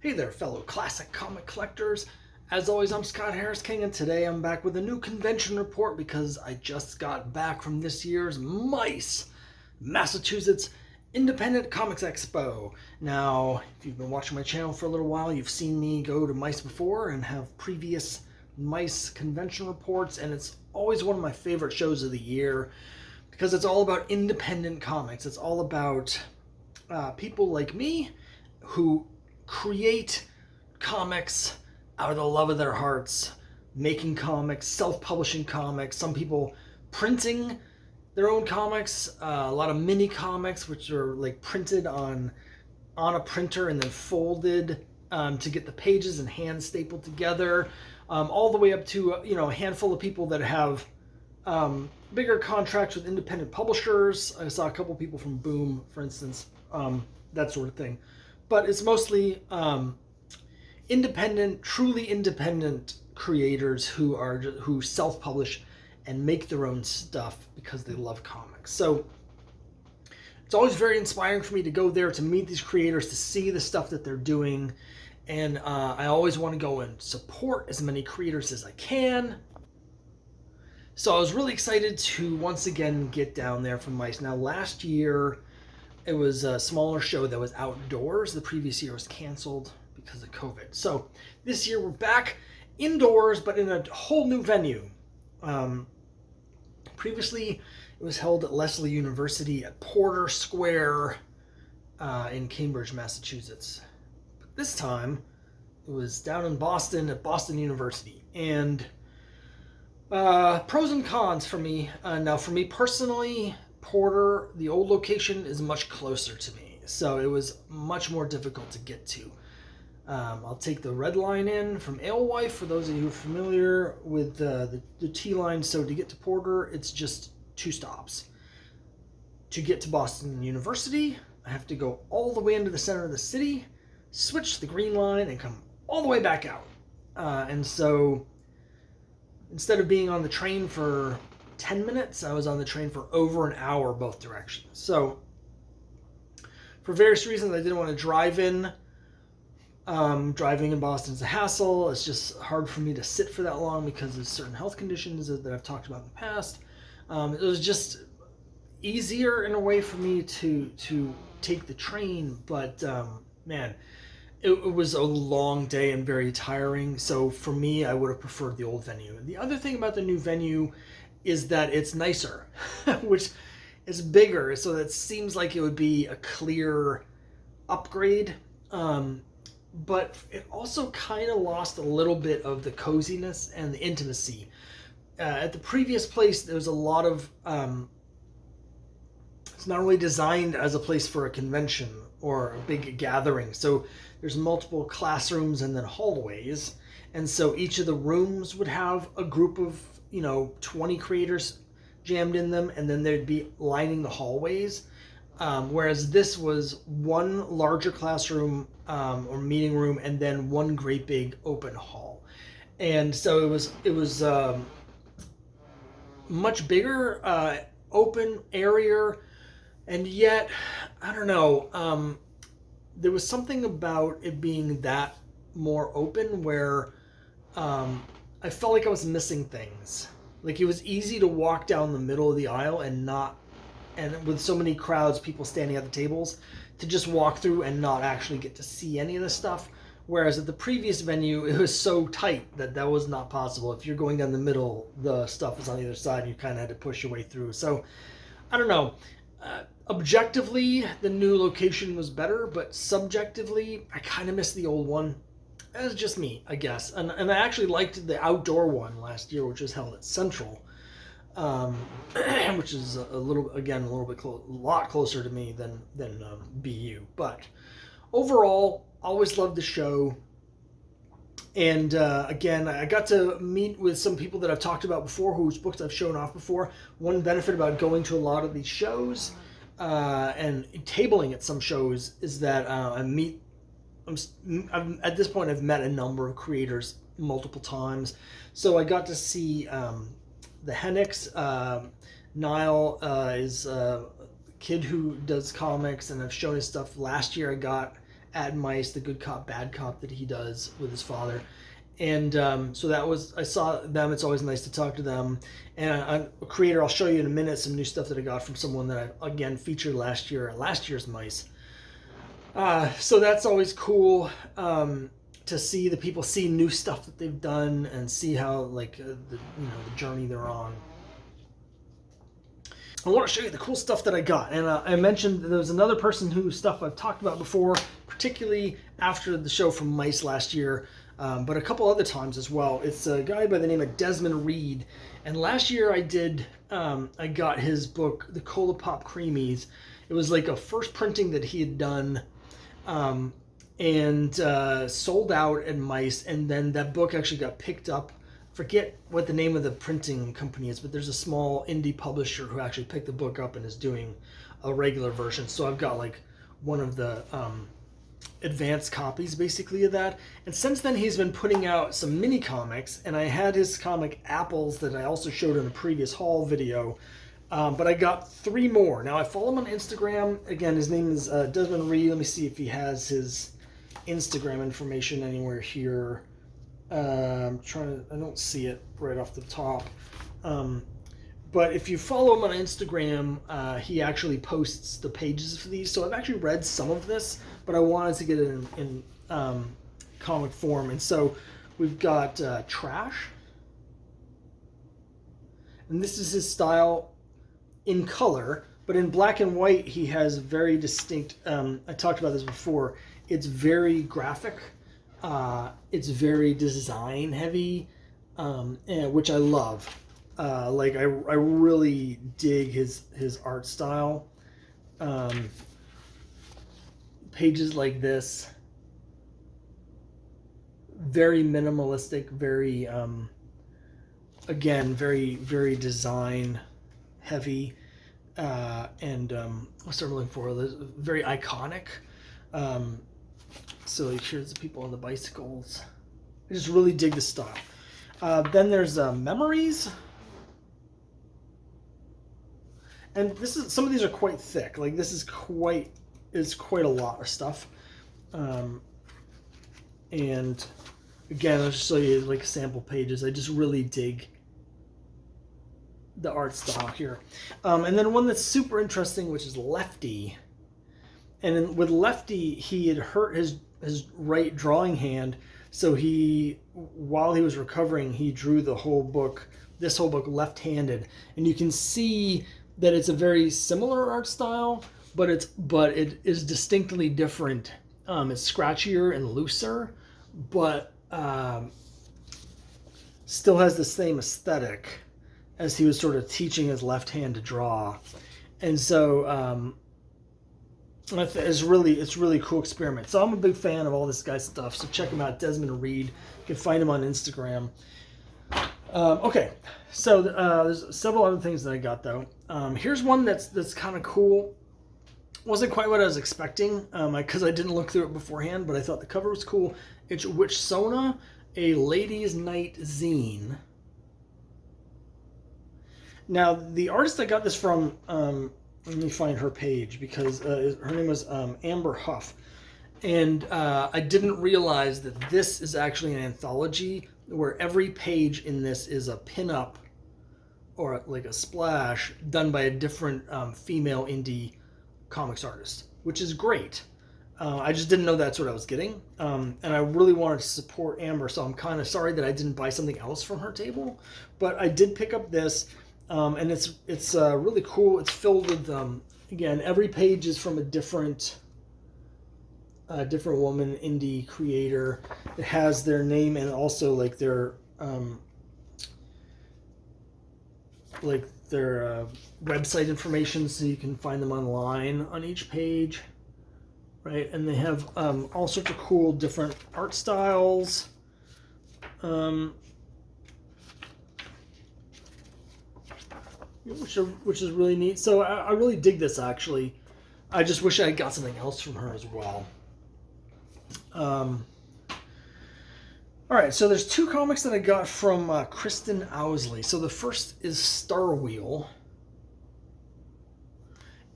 Hey there, fellow classic comic collectors. As always, I'm Scott Harris King, and today I'm back with a new convention report because I just got back from this year's Massachusetts Independent Comics Expo. Now, if you've been watching my channel for a little while, you've seen me go to MICE before and have previous MICE convention reports, and it's always one of my favorite shows of the year because it's all about independent comics. It's all about people like me who create comics out of the love of their hearts, making comics, self-publishing comics, some people printing their own comics, a lot of mini comics which are like printed on a printer and then folded to get the pages and hand stapled together, all the way up to a handful of people that have bigger contracts with independent publishers. I saw a couple people from Boom, for instance, that sort of thing. But it's mostly independent, truly independent creators who self-publish and make their own stuff because they love comics. So it's always very inspiring for me to go there, to meet these creators, to see the stuff that they're doing. And I always want to go and support as many creators as I can. So I was really excited to once again get down there for MICE. Now, last year, it was a smaller show that was outdoors. The previous year was canceled because of COVID. So this year we're back indoors, but in a whole new venue. Previously, it was held at Lesley University at Porter Square in Cambridge, Massachusetts. But this time, it was down in Boston at Boston University. And pros and cons for me. Now, for me personally, Porter, the old location, is much closer to me, so it was much more difficult to get to. I'll take the red line in from Alewife, for those of you who are familiar with the T line. So to get to Porter, it's just 2 stops. To get to Boston University, I have to go all the way into the center of the city, switch the green line, and come all the way back out. And so instead of being on the train for 10 minutes, I was on the train for over an hour both directions. So for various reasons, I didn't want to drive in. Driving in Boston is a hassle. It's just hard for me to sit for that long because of certain health conditions that I've talked about in the past. It was just easier in a way for me to take the train, but man, it was a long day and very tiring. So for me, I would have preferred the old venue. And the other thing about the new venue is that it's nicer, which is bigger, so that seems like it would be a clear upgrade. But it also kind of lost a little bit of the coziness and the intimacy. At the previous place, there was a lot of... it's not really designed as a place for a convention or a big gathering. So there's multiple classrooms and then hallways. And so each of the rooms would have a group of 20 creators jammed in them, and then they'd be lining the hallways. Whereas this was one larger classroom or meeting room, and then one great big open hall. And so it was much bigger, open, airier, and yet, I don't know, there was something about it being that more open where I felt like I was missing things. Like, it was easy to walk down the middle of the aisle and with so many crowds, people standing at the tables, to just walk through and not actually get to see any of the stuff. Whereas at the previous venue, it was so tight that was not possible. If you're going down the middle, the stuff was on the other side, and you kind of had to push your way through. So, I don't know. Objectively, the new location was better, but subjectively, I kind of miss the old one. That's just me, I guess. And I actually liked the outdoor one last year, which was held at Central, which is a lot closer to me than BU. But overall, always loved the show. And again, I got to meet with some people that I've talked about before, whose books I've shown off before. One benefit about going to a lot of these shows and tabling at some shows is that at this point, I've met a number of creators multiple times. So I got to see the Hennix. Niall is a kid who does comics, and I've shown his stuff. Last year I got at Mice, the good cop, bad cop that he does with his father. And so I saw them. It's always nice to talk to them. And a creator, I'll show you in a minute some new stuff that I got from someone that I, again, featured last year's Mice. So that's always cool to see the people see new stuff that they've done and see how, like, the journey they're on. I want to show you the cool stuff that I got. And I mentioned there was another person whose stuff I've talked about before, particularly after the show from Mice last year, but a couple other times as well. It's a guy by the name of Desmond Reed. And last year I got his book, The Cola Pop Creamies. It was like a first printing that he had done and sold out at Mice. And then that book actually got picked up. Forget what the name of the printing company is, but there's a small indie publisher who actually picked the book up and is doing a regular version. So I've got like one of the advanced copies basically of that. And since then he's been putting out some mini comics, and I had his comic Apples that I also showed in a previous haul video. But I got 3 more. Now I follow him on Instagram. Again, his name is Desmond Reed. Let me see if he has his Instagram information anywhere here. I don't see it right off the top. But if you follow him on Instagram, he actually posts the pages for these. So I've actually read some of this, but I wanted to get it in comic form. And so we've got Trash. And this is his style in color, but in black and white, he has very distinct, I talked about this before, it's very graphic. It's very design heavy, which I love. Like I really dig his art style. Pages like this, very minimalistic, very again very design heavy, and what's I'm looking for? Very iconic. So here's the people on the bicycles. I just really dig the style. Then there's Memories. And some of these are quite thick. Like this is quite a lot of stuff. And again, I'll just show you like sample pages. I just really dig the art style here. And then one that's super interesting, which is Lefty. And with Lefty, he had hurt his right drawing hand, so while he was recovering, he drew this whole book left-handed, and you can see that it's a very similar art style, but it is distinctly different. It's scratchier and looser, but still has the same aesthetic as he was sort of teaching his left hand to draw, and so. It's really cool experiment. So I'm a big fan of all this guy's stuff. So check him out, Desmond Reed. You can find him on Instagram. Okay, so there's several other things that I got though. Here's one that's kind of cool. Wasn't quite what I was expecting because I didn't look through it beforehand, but I thought the cover was cool. It's Witchsona, a Ladies' Night zine. Now the artist I got this from. Let me find her page because her name was Amber Huff. And I didn't realize that this is actually an anthology where every page in this is a pin-up or like a splash done by a different female indie comics artist, which is great. I just didn't know that's what I was getting. And I really wanted to support Amber, so I'm kind of sorry that I didn't buy something else from her table. But I did pick up this. And it's really cool. It's filled with again, every page is from a different woman indie creator. It has their name and also like their website information, so you can find them online on each page, right? And they have all sorts of cool different art styles. Which is really neat. So I really dig this, actually. I just wish I had got something else from her as well. All right, so there's 2 comics that I got from Kristen Owsley. So the first is Star Wheel.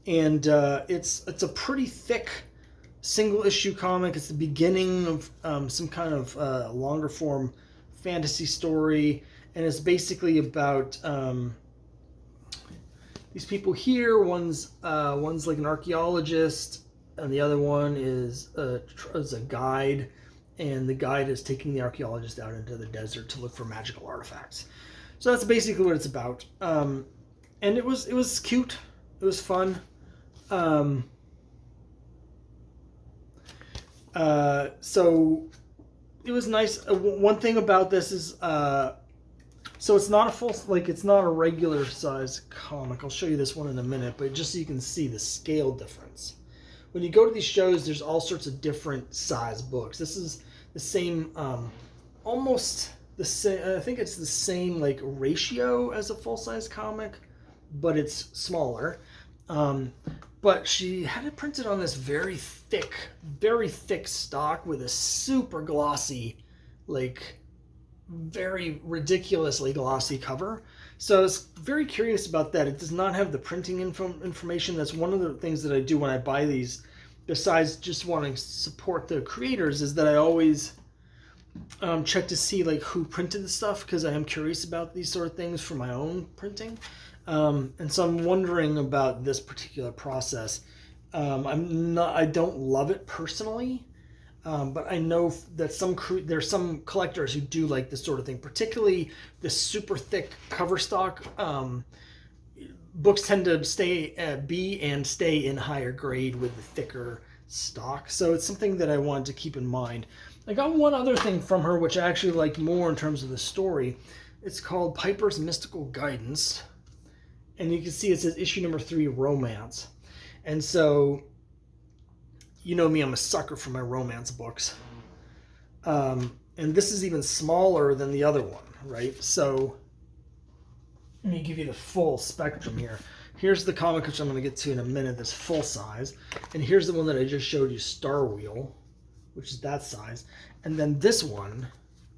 And it's a pretty thick single issue comic. It's the beginning of some kind of longer form fantasy story, and it's basically about these people here. One's like an archaeologist, and the other one is a guide, and the guide is taking the archaeologist out into the desert to look for magical artifacts. So that's basically what it's about. And it was cute. It was fun. So it was nice. One thing about this is, so it's not a full, like it's not a regular size comic. I'll show you this one in a minute, but just so you can see the scale difference. When you go to these shows, there's all sorts of different size books. This is the same, almost the same. I think it's the same like ratio as a full size comic, but it's smaller. But she had it printed on this very thick stock with a super glossy, like very ridiculously glossy cover. So I was very curious about that. It does not have the printing information. That's one of the things that I do when I buy these, besides just wanting to support the creators, is that I always check to see like who printed the stuff, because I am curious about these sort of things for my own printing. And so I'm wondering about this particular process. I don't love it personally, but I know that there's some collectors who do like this sort of thing, particularly the super thick cover stock. Books tend to stay in higher grade with the thicker stock. So it's something that I wanted to keep in mind. I got one other thing from her, which I actually liked more in terms of the story. It's called Piper's Mystical Guidance. And you can see it says issue number 3, romance. And so, you know me, I'm a sucker for my romance books. And this is even smaller than the other one, right? So, let me give you the full spectrum here. Here's the comic, which I'm going to get to in a minute, that's full size. And here's the one that I just showed you, Star Wheel, which is that size. And then this one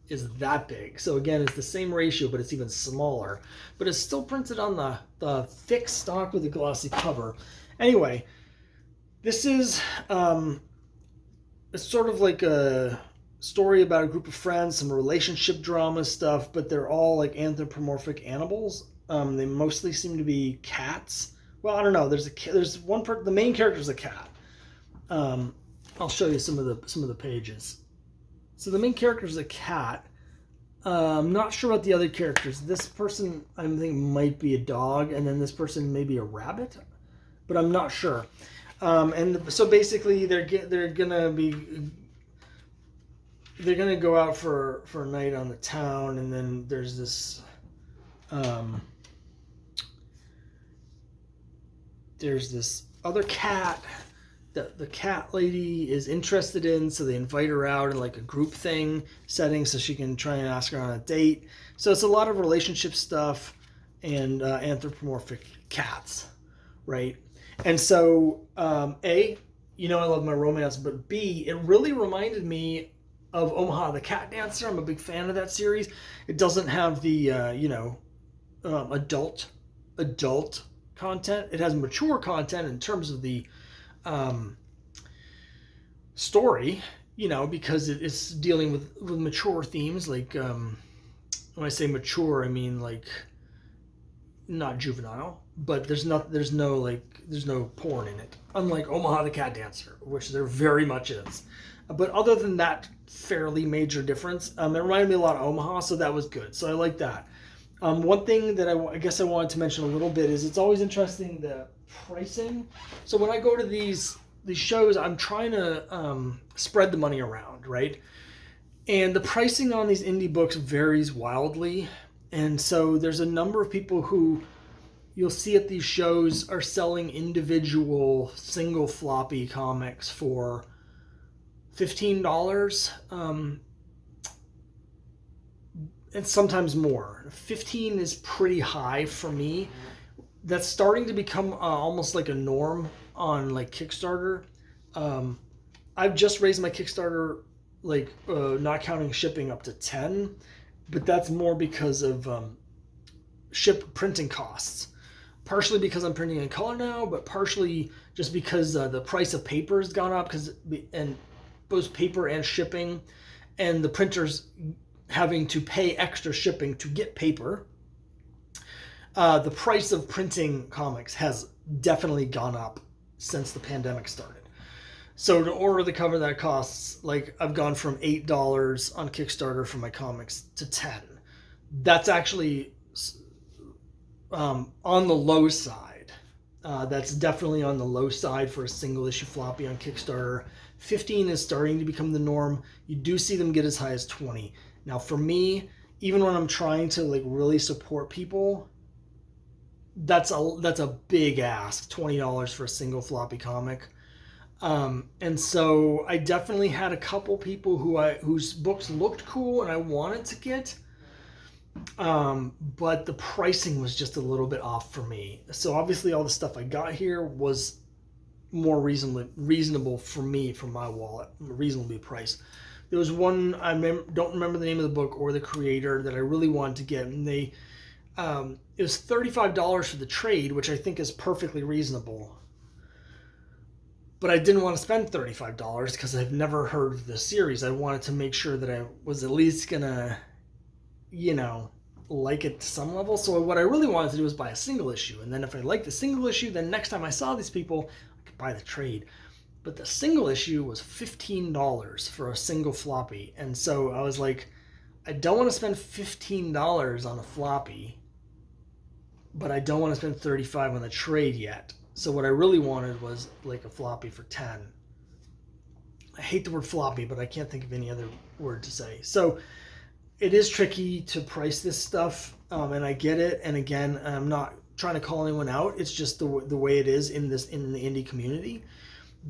is that big. So again, it's the same ratio, but it's even smaller. But it's still printed on the thick stock with a glossy cover. Anyway, this is it's sort of like a story about a group of friends, some relationship drama stuff, but they're all like anthropomorphic animals. They mostly seem to be cats. Well, I don't know. There's one the main character is a cat. I'll show you some of the pages. So the main character is a cat. I'm not sure about the other characters. This person, I think, might be a dog, and then this person may be a rabbit, but I'm not sure. And so basically, they're gonna go out for a night on the town, and then there's this other cat that the cat lady is interested in, so they invite her out in like a group thing setting so she can try and ask her on a date. So it's a lot of relationship stuff and anthropomorphic cats, right? And so A, you know I love my romance, but B, it really reminded me of Omaha the Cat Dancer. I'm a big fan of that series. It doesn't have the adult content. It has mature content in terms of the story, because it is dealing with mature themes. Like when I say mature, I mean like not juvenile, but there's no porn in it, unlike Omaha the Cat Dancer, which there very much is. But other than that fairly major difference, it reminded me a lot of Omaha, so that was good. So I like that. One thing that I guess I wanted to mention a little bit is it's always interesting, the pricing. So when I go to these shows, I'm trying to spread the money around, right? And the pricing on these indie books varies wildly. And so there's a number of people who you'll see at these shows are selling individual single floppy comics for $15. And sometimes more. 15 is pretty high for me. That's starting to become almost like a norm on like Kickstarter. I've just raised my Kickstarter, not counting shipping, up to 10, but that's more because of printing costs. Partially because I'm printing in color now, but partially just because the price of paper has gone up, and both paper and shipping, and the printers having to pay extra shipping to get paper. The price of printing comics has definitely gone up since the pandemic started. So to order the cover that costs, like, I've gone from $8 on Kickstarter for my comics to $10. That's actually on the low side. That's definitely on the low side for a single issue floppy on Kickstarter. 15 is starting to become the norm. You do see them get as high as 20. Now for me, even when I'm trying to like really support people, that's a big ask, $20 for a single floppy comic. And so I definitely had a couple people whose books looked cool and I wanted to get, but the pricing was just a little bit off for me. So obviously all the stuff I got here was more reasonable for me, for my wallet, reasonably priced. There was one, don't remember the name of the book or the creator, that I really wanted to get, and it was $35 for the trade, which I think is perfectly reasonable. But I didn't want to spend $35 because I've never heard of the series. I wanted to make sure that I was at least gonna, like it to some level. So what I really wanted to do was buy a single issue. And then if I liked the single issue, then next time I saw these people, I could buy the trade. But the single issue was $15 for a single floppy. And so I was like, I don't want to spend $15 on a floppy, but I don't want to spend $35 on the trade yet. So what I really wanted was like a floppy for $10. I hate the word floppy, but I can't think of any other word to say. So it is tricky to price this stuff, and I get it. And again, I'm not trying to call anyone out. It's just the way it is in the indie community.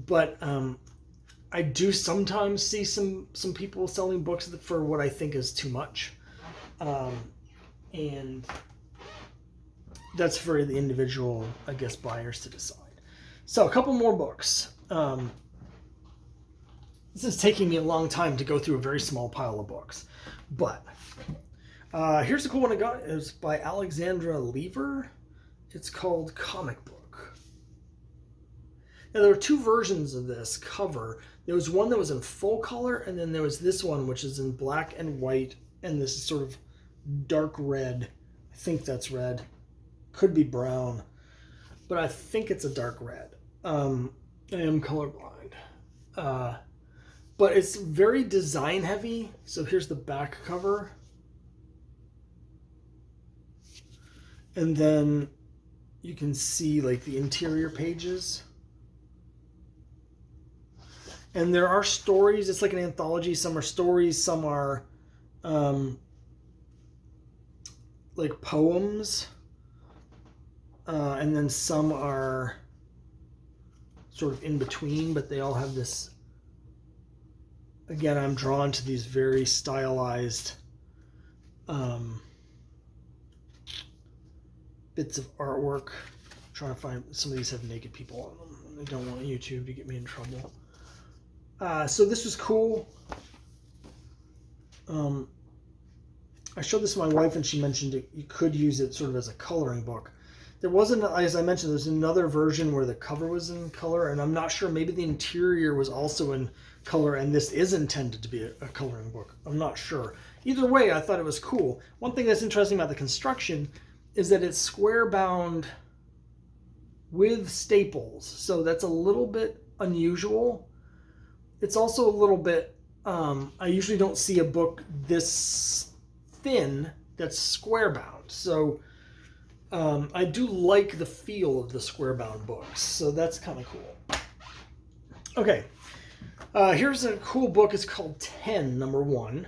But I do sometimes see some people selling books for what I think is too much, and that's for the individual, I guess, buyers to decide. So a couple more books. This is taking me a long time to go through a very small pile of books. But here's a cool one I got. It was by Alexandra Lever. It's called Comic Book. Now, there were two versions of this cover. There was one that was in full color, and then there was this one, which is in black and white, and this is sort of dark red. I think that's red. Could be brown, but I think it's a dark red. I am colorblind. But it's very design heavy. So here's the back cover. And then you can see like the interior pages. And there are stories. It's like an anthology. Some are stories, some are like poems. And then some are sort of in between, but they all have this. Again, I'm drawn to these very stylized bits of artwork. I'm trying to find, some of these have naked people on them. I don't want YouTube to get me in trouble. So this was cool. I showed this to my wife and she mentioned you could use it sort of as a coloring book. There wasn't, as I mentioned, there's another version where the cover was in color, and I'm not sure, maybe the interior was also in color, and this is intended to be a coloring book. I'm not sure. Either way, I thought it was cool. One thing that's interesting about the construction is that it's square bound with staples, so that's a little bit unusual. It's also a little bit, I usually don't see a book this thin that's square bound, so I do like the feel of the square bound books, so that's kind of cool. Okay, here's a cool book. It's called 10, number 1.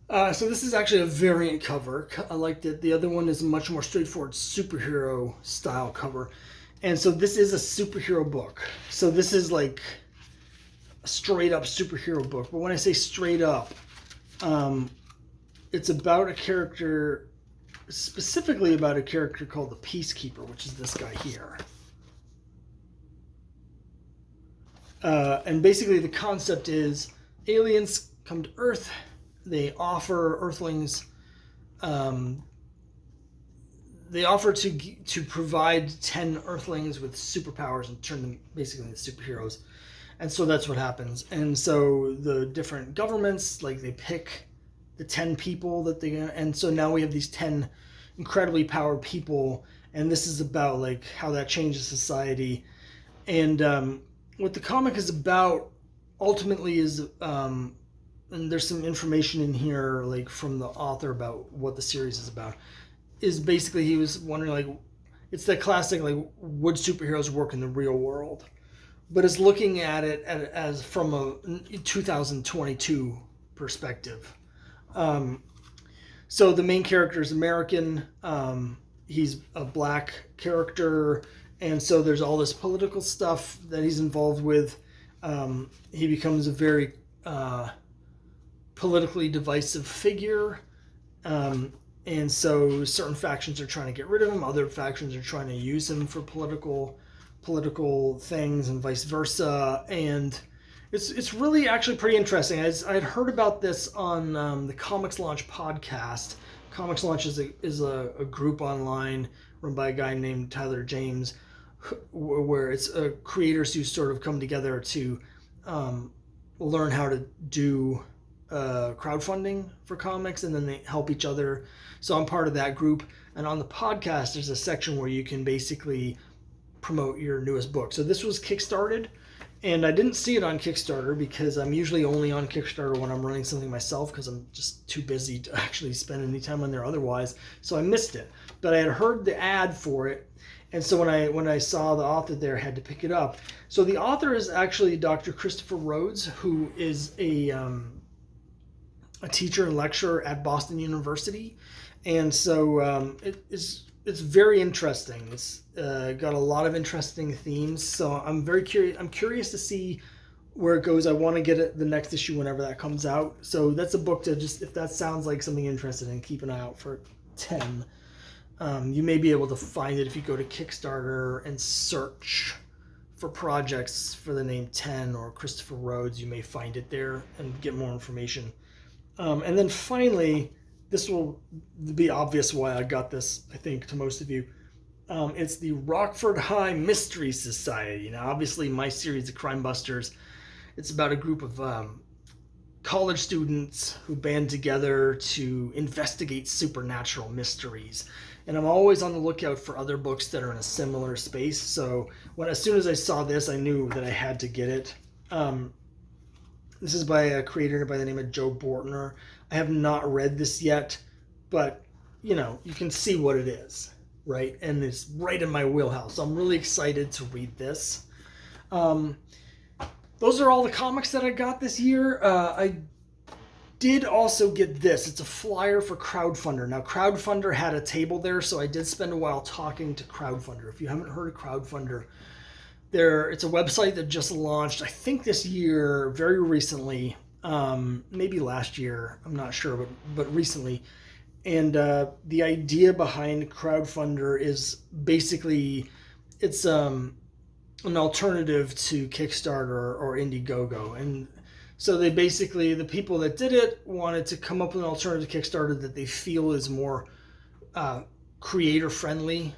So this is actually a variant cover. I liked it. The other one is a much more straightforward superhero style cover. And so this is a superhero book. So this is like a straight up superhero book. But when I say straight up, it's about a character, specifically about a character called the Peacekeeper, which is this guy here. And basically the concept is aliens come to Earth. They offer Earthlings they offer to provide 10 Earthlings with superpowers and turn them basically into superheroes. And so that's what happens. And so the different governments, like, they pick the 10 people that they, and so now we have these 10 incredibly powered people, and this is about like how that changes society. And what the comic is about ultimately is, and there's some information in here like from the author about what the series is about, is basically he was wondering, like, it's that classic, like, would superheroes work in the real world? But it's looking at it as from a 2022 perspective. So the main character is American. He's a black character, and so there's all this political stuff that he's involved with. He becomes a very politically divisive figure. And so certain factions are trying to get rid of him. Other factions are trying to use him for political things, and vice versa. And it's really actually pretty interesting. I had heard about this on the Comics Launch podcast. Comics Launch is a group online run by a guy named Tyler James, where it's creators who sort of come together to learn how to do crowdfunding for comics, and then they help each other. So I'm part of that group, and on the podcast there's a section where you can basically promote your newest book. So this was Kickstarted, and I didn't see it on Kickstarter because I'm usually only on Kickstarter when I'm running something myself, because I'm just too busy to actually spend any time on there otherwise. So I missed it, but I had heard the ad for it, and so when I saw the author there, I had to pick it up. So the author is actually Dr. Christopher Rhodes, who is a teacher and lecturer at Boston University, and so it's very interesting. It's got a lot of interesting themes, so I'm very curious. I'm curious to see where it goes. I want to get it the next issue whenever that comes out. So that's a book to just, if that sounds like something interested in, keep an eye out for 10. You may be able to find it if you go to Kickstarter and search for projects for the name 10 or Christopher Rhodes. You may find it there and get more information. And then finally, this will be obvious why I got this, I think, to most of you. It's the Rockford High Mystery Society. Now, obviously, my series, The Crime Busters, it's about a group of college students who band together to investigate supernatural mysteries. And I'm always on the lookout for other books that are in a similar space. So as soon as I saw this, I knew that I had to get it. This is by a creator by the name of Joe Bortner. I have not read this yet, but you can see what it is, right? And it's right in my wheelhouse. So I'm really excited to read this. Those are all the comics that I got this year. I did also get this. It's a flyer for Crowdfunder. Now, Crowdfunder had a table there, so I did spend a while talking to Crowdfunder. If you haven't heard of Crowdfunder, it's a website that just launched, I think this year, very recently, maybe last year, I'm not sure, but recently. And the idea behind Crowdfunder is basically, it's an alternative to Kickstarter or Indiegogo. And so they basically, the people that did it wanted to come up with an alternative to Kickstarter that they feel is more creator friendly.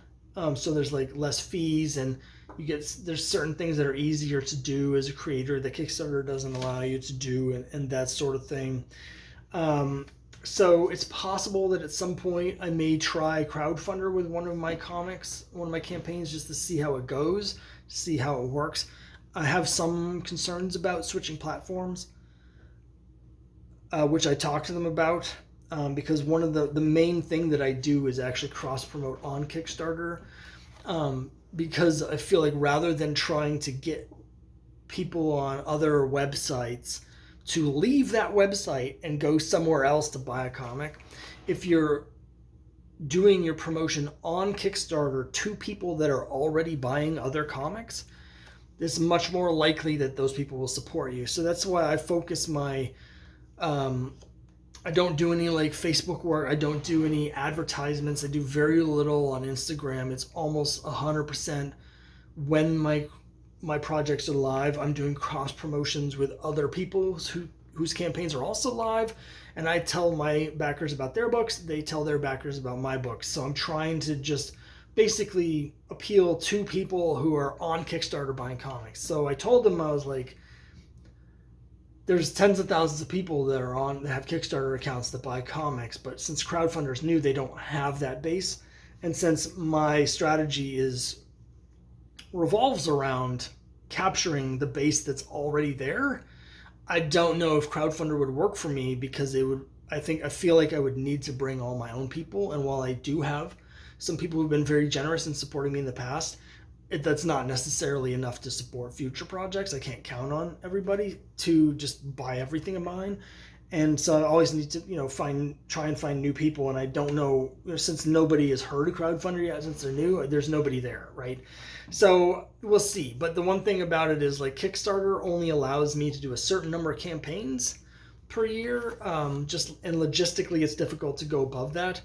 So there's like less fees, and there's certain things that are easier to do as a creator that Kickstarter doesn't allow you to do, and that sort of thing. So it's possible that at some point I may try Crowdfunder with one of my comics, one of my campaigns, just to see how it goes, see how it works. I have some concerns about switching platforms, which I talked to them about, because one of the main thing that I do is actually cross-promote on Kickstarter, because I feel like rather than trying to get people on other websites to leave that website and go somewhere else to buy a comic, if you're doing your promotion on Kickstarter to people that are already buying other comics, it's much more likely that those people will support you. So that's why I focus my I don't do any like Facebook work. I don't do any advertisements. I do very little on Instagram. It's almost 100% when my projects are live, I'm doing cross promotions with other people whose campaigns are also live, and I tell my backers about their books. They tell their backers about my books. So I'm trying to just basically appeal to people who are on Kickstarter buying comics. So I told them, I was like, there's tens of thousands of people that have Kickstarter accounts that buy comics, but since crowdfunders new, they don't have that base. And since my strategy revolves around capturing the base that's already there, I don't know if crowdfunder would work for me, because I feel like I would need to bring all my own people. And while I do have some people who've been very generous in supporting me in the past, that's not necessarily enough to support future projects. I can't count on everybody to just buy everything of mine. And so I always need to, try and find new people. And I don't know, since nobody has heard of crowdfunder yet, since they're new, there's nobody there, right? So we'll see. But the one thing about it is, like, Kickstarter only allows me to do a certain number of campaigns per year. And logistically, it's difficult to go above that.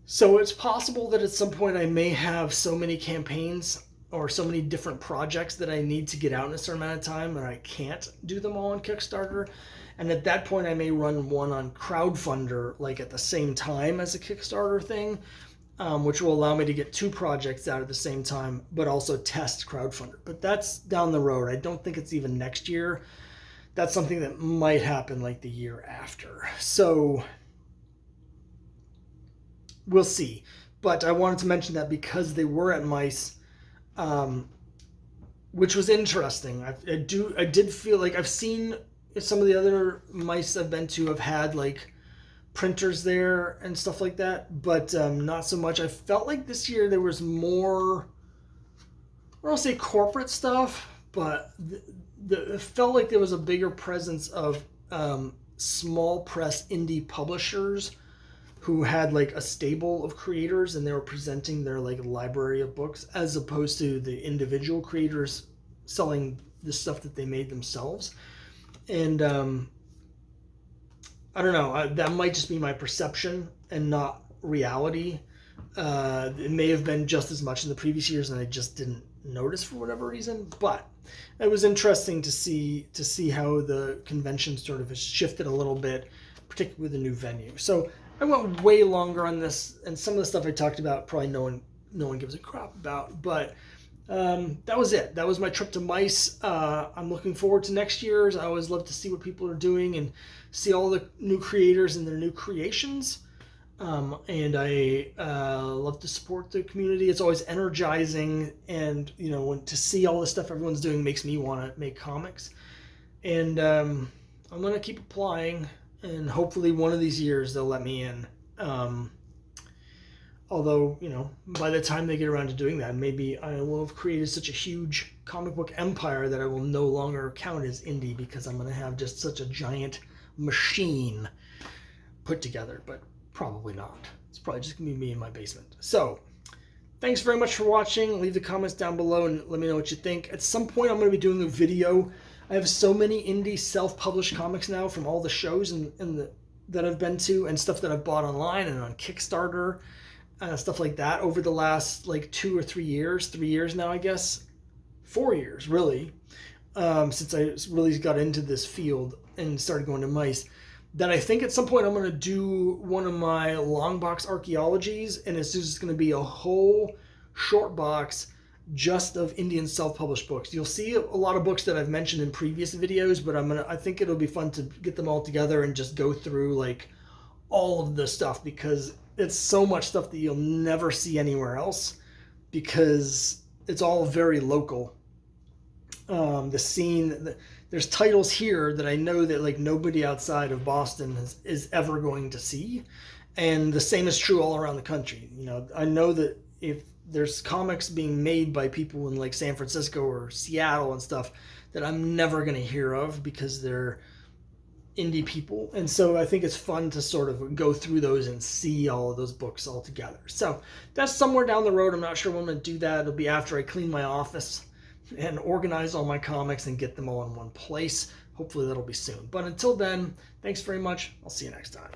So it's possible that at some point I may have so many campaigns or so many different projects that I need to get out in a certain amount of time, and I can't do them all on Kickstarter. And at that point, I may run one on crowdfunder, like at the same time as a Kickstarter thing, which will allow me to get 2 projects out at the same time, but also test crowdfunder. But that's down the road. I don't think it's even next year. That's something that might happen like the year after. So we'll see. But I wanted to mention that because they were at MICE, which was interesting. I did feel like I've seen some of the other MICE I've been to have had like printers there and stuff like that, but not so much. I felt like this year there was more, I don't say corporate stuff, but it felt like there was a bigger presence of small press indie publishers who had like a stable of creators, and they were presenting their like library of books, as opposed to the individual creators selling the stuff that they made themselves. And I don't know, that might just be my perception and not reality. It may have been just as much in the previous years and I just didn't notice for whatever reason, but it was interesting to see how the convention sort of has shifted a little bit, particularly with the new venue. So I went way longer on this, and some of the stuff I talked about probably no one gives a crap about, but that was it. That was my trip to MICE. I'm looking forward to next year's. I always love to see what people are doing and see all the new creators and their new creations. And I love to support the community. It's always energizing, and to see all the stuff everyone's doing makes me want to make comics. And I'm going to keep applying, and hopefully one of these years they'll let me in. Although, by the time they get around to doing that, maybe I will have created such a huge comic book empire that I will no longer count as indie, because I'm going to have just such a giant machine put together. But probably not. It's probably just going to be me in my basement. So, thanks very much for watching. Leave the comments down below and let me know what you think. At some point, I'm going to be doing a video. I have so many indie self-published comics now from all the shows that I've been to, and stuff that I've bought online and on Kickstarter, stuff like that over the last like 2 or 3 years. 3 years now, I guess. 4 years, really, since I really got into this field and started going to MICE. That I think at some point I'm going to do one of my long box archaeologies, and it's just going to be a whole short box just of Indian self-published books. You'll see a lot of books that I've mentioned in previous videos, but I think it'll be fun to get them all together and just go through like all of the stuff, because it's so much stuff that you'll never see anywhere else, because it's all very local. The scene, there's titles here that I know that like nobody outside of Boston is ever going to see, and the same is true all around the country. I know that if there's comics being made by people in like San Francisco or Seattle and stuff that I'm never going to hear of, because they're indie people. And so I think it's fun to sort of go through those and see all of those books all together. So that's somewhere down the road. I'm not sure when I'm going to do that. It'll be after I clean my office and organize all my comics and get them all in one place. Hopefully that'll be soon. But until then, thanks very much. I'll see you next time.